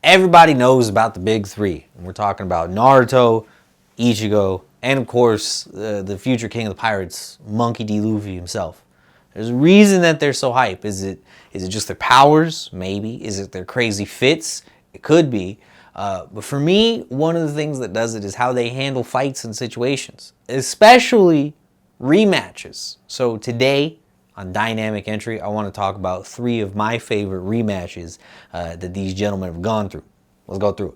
everybody knows about the big three. And we're talking about Naruto, Ichigo, and of course, the future king of the pirates, Monkey D. Luffy himself. There's a reason that they're so hype. Is it just their powers? Maybe. Is it their crazy fits? It could be. But for me, one of the things that does it is how they handle fights and situations, especially rematches. So today, on Dynamic Entry, I want to talk about 3 of my favorite rematches that these gentlemen have gone through. Let's go through it.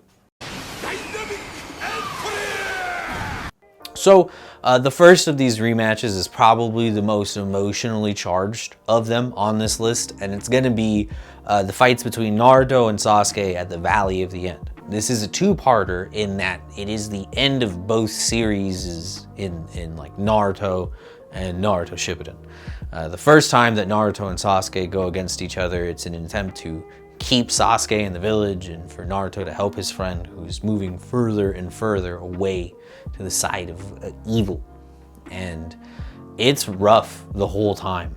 So the first of these rematches is probably the most emotionally charged of them on this list, and it's going to be the fights between Naruto and Sasuke at the Valley of the End. This is a two-parter in that it is the end of both series in like Naruto and Naruto Shippuden. The first time that Naruto and Sasuke go against each other, it's an attempt to keep Sasuke in the village and for Naruto to help his friend who's moving further and further away to the side of evil. And it's rough the whole time.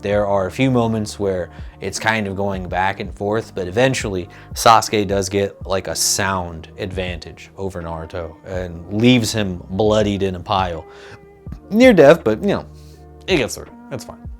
There are a few moments where it's kind of going back and forth, but eventually Sasuke does get like a sound advantage over Naruto and leaves him bloodied in a pile. Near death, but you know, it gets through. It's fine.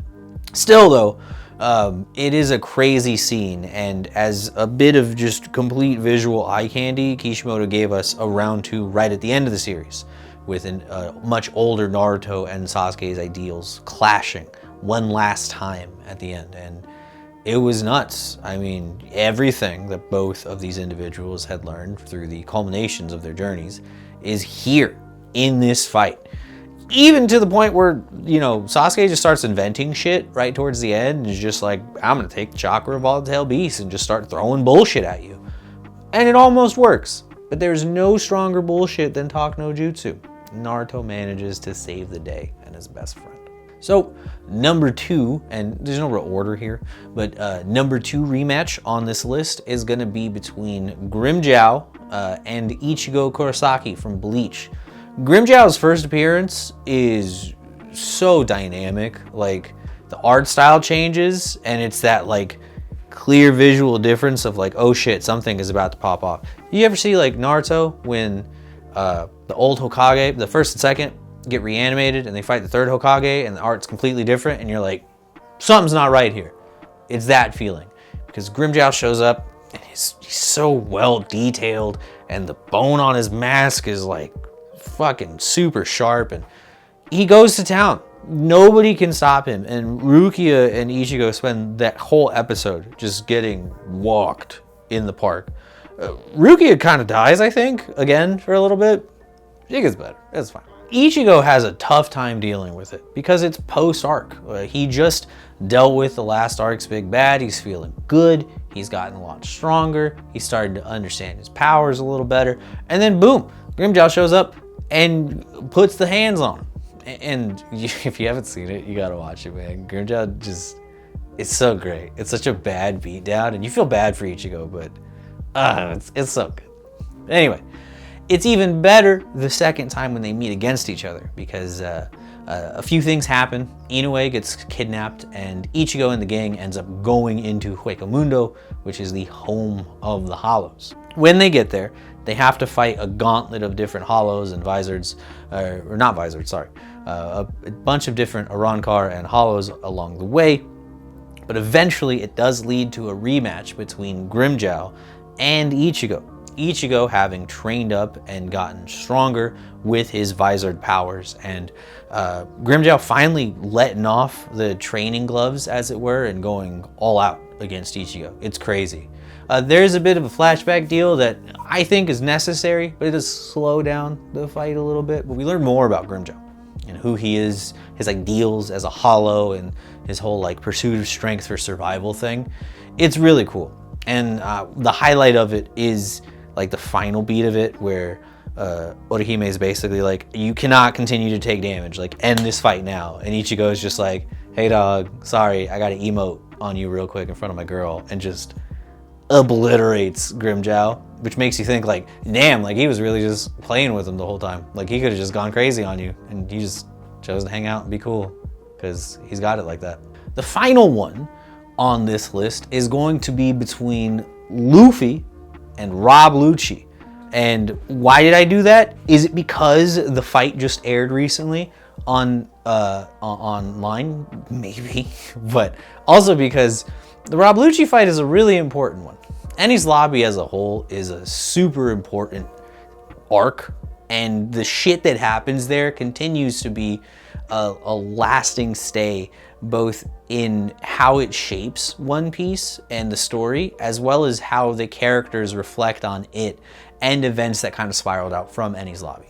Still though, it is a crazy scene, and as a bit of just complete visual eye candy, Kishimoto gave us a round 2 right at the end of the series with a much older Naruto and Sasuke's ideals clashing one last time at the end, and it was nuts. I mean, everything that both of these individuals had learned through the culminations of their journeys is here in this fight. Even to the point where, you know, Sasuke just starts inventing shit right towards the end and is just like, I'm gonna take the chakra of all the tail beasts and just start throwing bullshit at you. And it almost works, but there's no stronger bullshit than Talk No Jutsu. Naruto manages to save the day and his best friend. So number 2, and there's no real order here, but number 2 rematch on this list is gonna be between Grimmjow and Ichigo Kurosaki from Bleach. Grimmjow's first appearance is so dynamic. Like, the art style changes, and it's that like clear visual difference of like, oh shit, something is about to pop off. You ever see like Naruto when the old Hokage, the first and second, get reanimated and they fight the third Hokage and the art's completely different and you're like, something's not right here. It's that feeling, because Grimmjow shows up and he's so well detailed and the bone on his mask is like fucking super sharp, and he goes to town. Nobody can stop him, and Rukia and Ichigo spend that whole episode just getting walked in the park. Rukia kind of dies, I think, again for a little bit. She gets better. It's fine. Ichigo has a tough time dealing with it because it's post-arc. He just dealt with the last arc's big bad. He's feeling good. He's gotten a lot stronger. He's starting to understand his powers a little better. And then boom, Grimmjow shows up and puts the hands on him. And if you haven't seen it, you gotta watch it, man. Grimmjow just, it's so great. It's such a bad beatdown, and you feel bad for Ichigo, but it's so good. Anyway, it's even better the second time when they meet against each other, because a few things happen. Inoue gets kidnapped, and Ichigo and the gang ends up going into Hueco which is the home of the Hollows. When they get there, they have to fight a gauntlet of different Hollows and Vizards, or not Vizards, sorry, a bunch of different Arrancar and Hollows along the way. But eventually it does lead to a rematch between Grimmjow and Ichigo. Ichigo having trained up and gotten stronger with his Vizard powers, and Grimmjow finally letting off the training gloves, as it were, and going all out against Ichigo. It's crazy. There's a bit of a flashback deal that I think is necessary, but it does slow down the fight a little bit. But we learn more about Grimmjow and who he is, his ideals as a Hollow, and his whole like pursuit of strength for survival thing. It's really cool. And the highlight of it is like the final beat of it, where Orihime is basically like, you cannot continue to take damage, like end this fight now. And Ichigo is just like, hey dog, sorry, I got to emote on you real quick in front of my girl, and just obliterates Grimmjow, which makes you think like, damn, like he was really just playing with him the whole time. Like he could have just gone crazy on you, and he just chose to hang out and be cool because he's got it like that. The final one on this list is going to be between Luffy and Rob Luchi. And why did I do that? Is it because the fight just aired recently on online? Maybe. But also because the Rob Luchi fight is a really important one. Enies Lobby as a whole is a super important arc, and the shit that happens there continues to be a lasting stay, both in how it shapes One Piece and the story, as well as how the characters reflect on it and events that kind of spiraled out from Enies Lobby.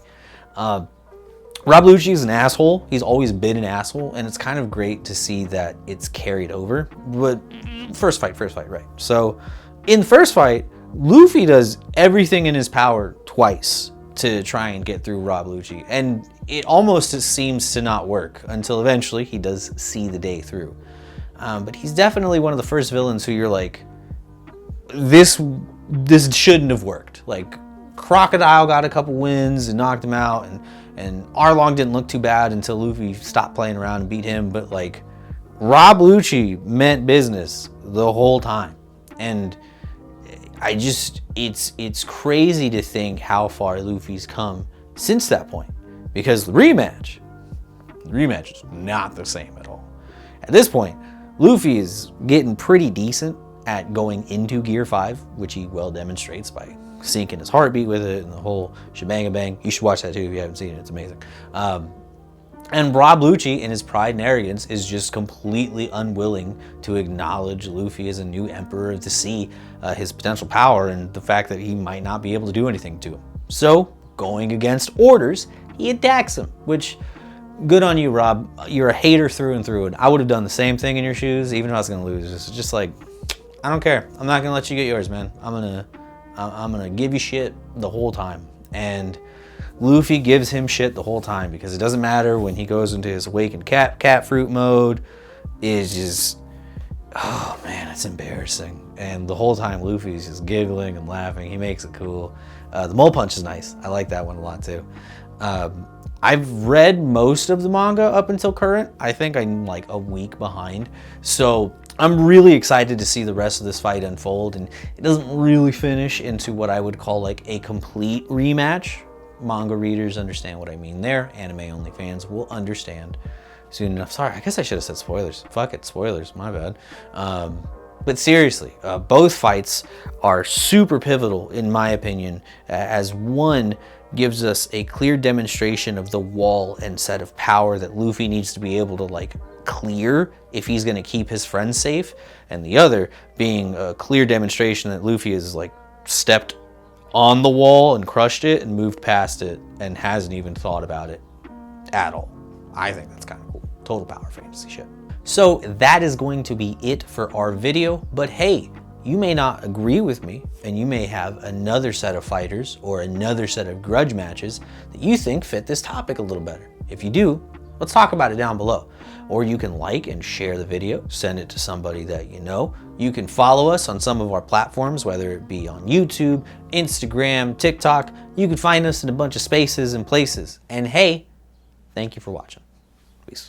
Rob Luchi is an asshole. He's always been an asshole, and it's kind of great to see that it's carried over. But first fight, right? So in the first fight, Luffy does everything in his power twice to try and get through Rob Luchi, and it almost seems to not work until eventually he does see the day through. But he's definitely one of the first villains who you're like, this shouldn't have worked. Like, Crocodile got a couple wins and knocked him out, and Arlong didn't look too bad until Luffy stopped playing around and beat him. But like, Rob Luchi meant business the whole time, and it's crazy to think how far Luffy's come since that point, because the rematch is not the same at all. At this point, Luffy is getting pretty decent at going into Gear 5, which he well demonstrates by syncing his heartbeat with it and the whole shebang bang. You should watch that too if you haven't seen it. It's amazing. And Rob Luchi, in his pride and arrogance, is just completely unwilling to acknowledge Luffy as a new emperor, to see his potential power and the fact that he might not be able to do anything to him. So, going against orders, he attacks him, which, good on you, Rob. You're a hater through and through, and I would have done the same thing in your shoes, even if I was going to lose. It's just like, I don't care. I'm not going to let you get yours, man. I'm gonna give you shit the whole time. And Luffy gives him shit the whole time, because it doesn't matter when he goes into his awakened cat fruit mode. It's just, oh man, it's embarrassing. And the whole time Luffy's just giggling and laughing. He makes it cool. The mole punch is nice. I like that one a lot too. I've read most of the manga up until current. I think I'm like a week behind. So I'm really excited to see the rest of this fight unfold, and it doesn't really finish into what I would call like a complete rematch. Manga readers understand what I mean there. Anime only fans will understand soon enough. Sorry, I guess I should have said spoilers. Fuck it, spoilers, my bad. But seriously, both fights are super pivotal in my opinion, as one gives us a clear demonstration of the wall and set of power that Luffy needs to be able to like clear if he's going to keep his friends safe, and the other being a clear demonstration that Luffy is like stepped on the wall and crushed it and moved past it and hasn't even thought about it at all. I think that's kind of cool. Total power fantasy shit. So that is going to be it for our video, but hey, you may not agree with me, and you may have another set of fighters or another set of grudge matches that you think fit this topic a little better. If you do, let's talk about it down below. Or you can like and share the video, send it to somebody that you know. You can follow us on some of our platforms, whether it be on YouTube, Instagram, TikTok. You can find us in a bunch of spaces and places. And hey, thank you for watching. Peace.